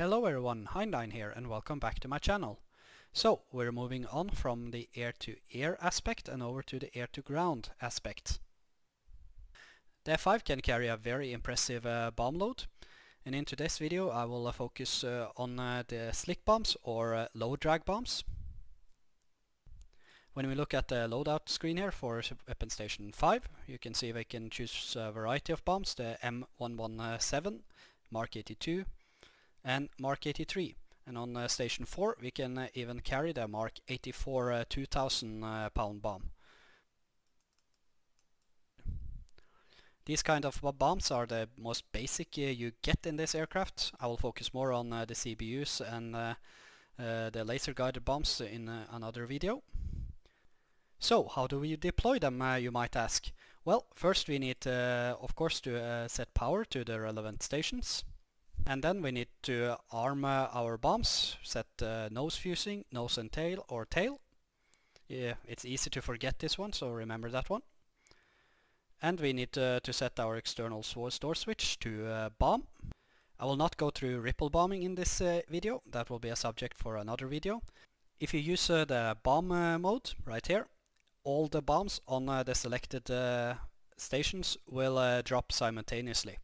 Hello everyone, Heinlein here and welcome back to my channel. So, we're moving on from the air-to-air aspect and over to the air-to-ground aspect. The F-5 can carry a very impressive bomb load, and in today's video I will focus on the slick bombs or low drag bombs. When we look at the loadout screen here for Weapon Station 5, you can see we can choose a variety of bombs, the M117, Mark 82 and Mark 83. And on Station 4 we can even carry the Mark 84 2000 pound bomb. These kind of bombs are the most basic you get in this aircraft. I will focus more on the CBUs and the laser guided bombs in another video. So, how do we deploy them, you might ask? Well, first we need, of course, to set power to the relevant stations. And then we need to arm our bombs, set nose fusing, nose and tail, or tail. Yeah, it's easy to forget this one, so remember that one. And we need to set our external store switch to bomb. I will not go through ripple bombing in this video, that will be a subject for another video. If you use the bomb mode right here, all the bombs on the selected stations will drop simultaneously.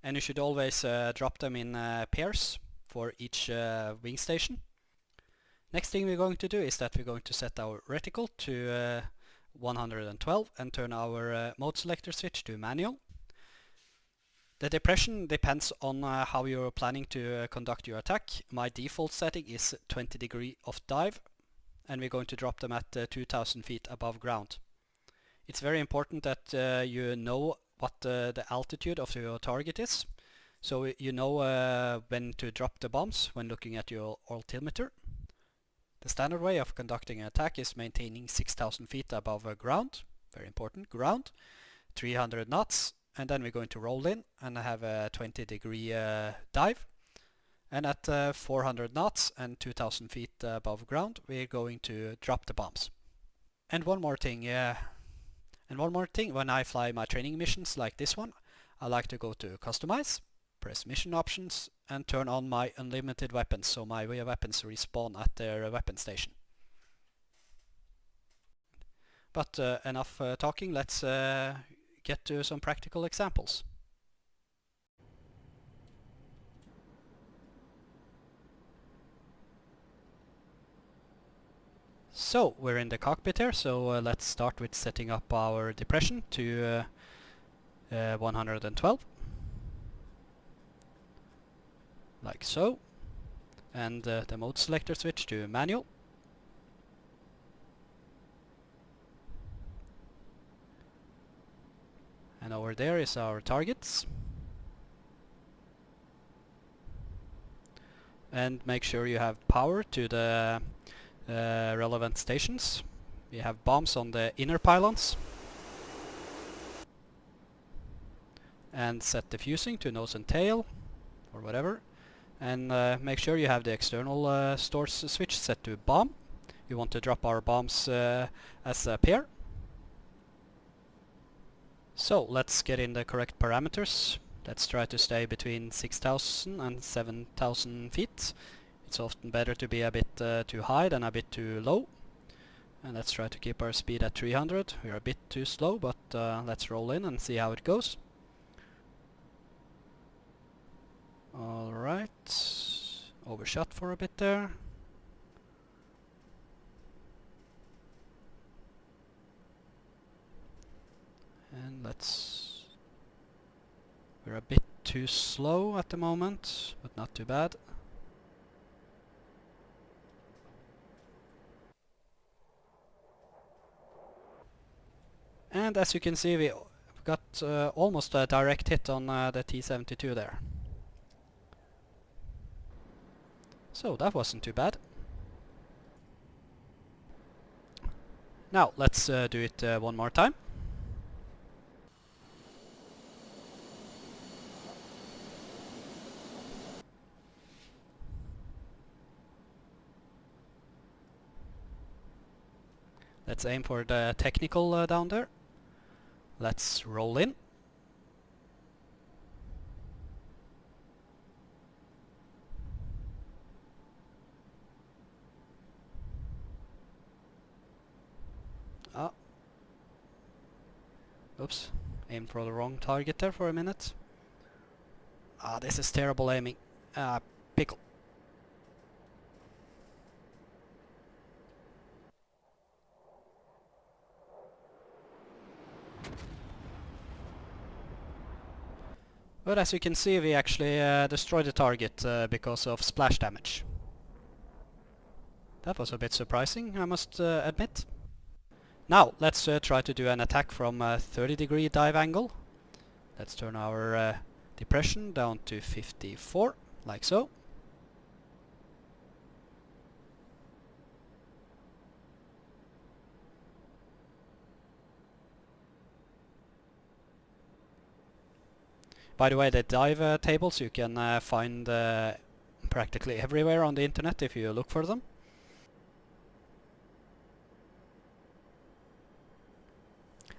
And you should always drop them in pairs for each wing station. Next thing we're going to do is that we're going to set our reticle to 112 and turn our mode selector switch to manual. The depression depends on how you're planning to conduct your attack. My default setting is 20 degree of dive, and we're going to drop them at 2000 feet above ground. It's very important that you know what the altitude of your target is, so you know when to drop the bombs when looking at your altimeter. The standard way of conducting an attack is maintaining 6000 feet above ground, very important, ground, 300 knots, and then we're going to roll in and have a 20 degree dive. And at 400 knots and 2000 feet above ground, we're going to drop the bombs. And one more thing, when I fly my training missions like this one, I like to go to Customize, press Mission Options, and turn on my unlimited weapons, so my weapons respawn at their weapon station. But enough talking, let's get to some practical examples. So, we're in the cockpit here, so let's start with setting up our depression to 112. Like so. And the mode selector switch to manual. And over there is our targets. And make sure you have power to the relevant stations. We have bombs on the inner pylons. And set the fusing to nose and tail, or whatever. And make sure you have the external store switch set to bomb. We want to drop our bombs as a pair. So let's get in the correct parameters. Let's try to stay between 6000 and 7000 feet. It's often better to be a bit too high than a bit too low. And let's try to keep our speed at 300. We're a bit too slow, but let's roll in and see how it goes. Alright, overshot for a bit there. And we're a bit too slow at the moment, but not too bad. And as you can see, we got almost a direct hit on the T-72 there. So that wasn't too bad. Now let's do it one more time. Let's aim for the technical down there. Let's roll in. Oops, aimed for the wrong target there for a minute. Ah, this is terrible aiming. Pickle. But as you can see, we actually destroyed the target because of splash damage. That was a bit surprising, I must admit. Now, let's try to do an attack from a 30-degree dive angle. Let's turn our depression down to 54, like so. By the way, the dive tables you can find practically everywhere on the internet if you look for them.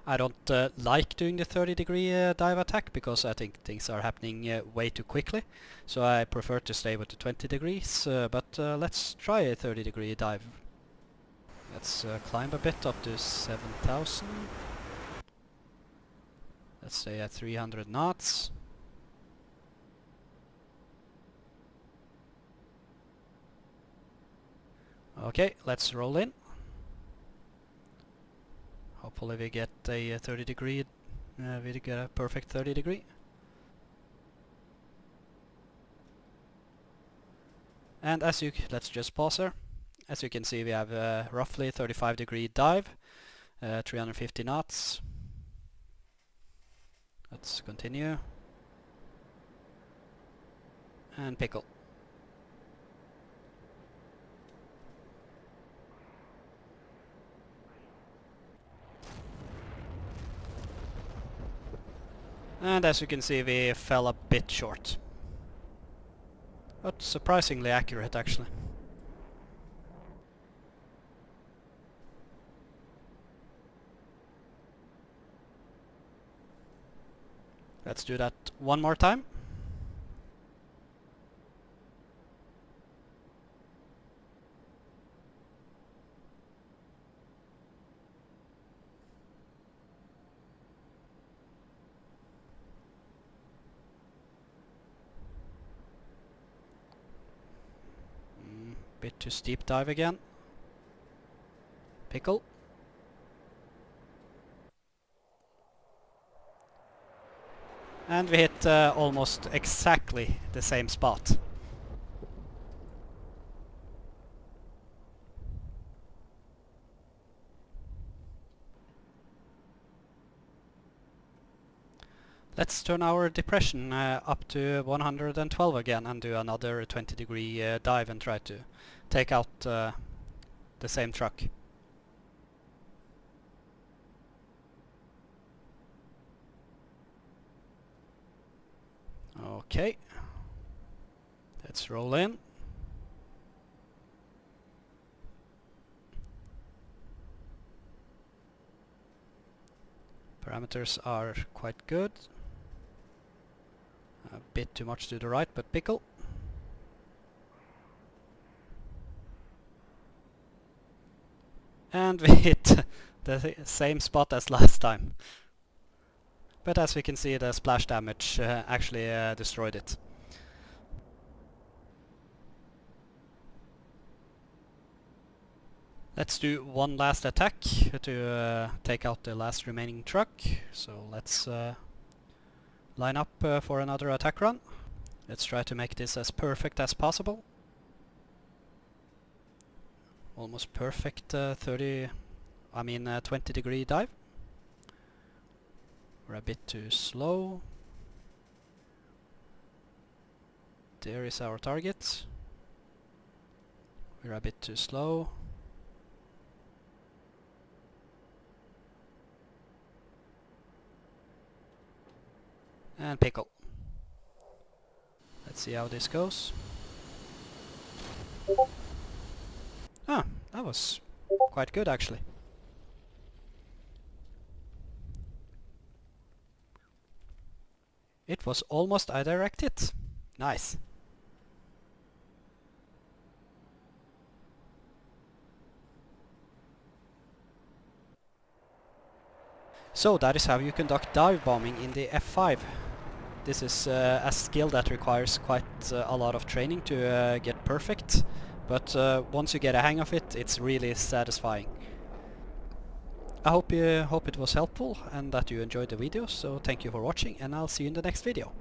I don't like doing the 30-degree dive attack because I think things are happening way too quickly. So I prefer to stay with the 20 degrees, but let's try a 30-degree dive. Let's climb a bit up to 7,000. Let's stay at 300 knots. Okay, let's roll in. Hopefully we get a 30 degree, we get a perfect 30 degree. And let's just pause here. As you can see, we have roughly 35-degree dive, 350 knots. Let's continue. And pickle. And as you can see, we fell a bit short. But surprisingly accurate, actually. Let's do that one more time. Bit too steep dive again. Pickle. And we hit almost exactly the same spot. Let's turn our depression up to 112 again and do another 20-degree dive and try to take out the same truck. Okay, let's roll in. Parameters are quite good. A bit too much to the right, but pickle. And we hit the same spot as last time. But as we can see, the splash damage actually destroyed it. Let's do one last attack to take out the last remaining truck. So let's line up for another attack run. Let's try to make this as perfect as possible. Almost perfect 20-degree dive. We're a bit too slow. There is our target. We're a bit too slow. And pickle. Let's see how this goes. Ah, that was quite good actually. It was almost a direct hit. Nice. So that is how you conduct dive bombing in the F-5. This is a skill that requires quite a lot of training to get perfect, but once you get a hang of it, it's really satisfying. I hope it was helpful and that you enjoyed the video, so thank you for watching, and I'll see you in the next video.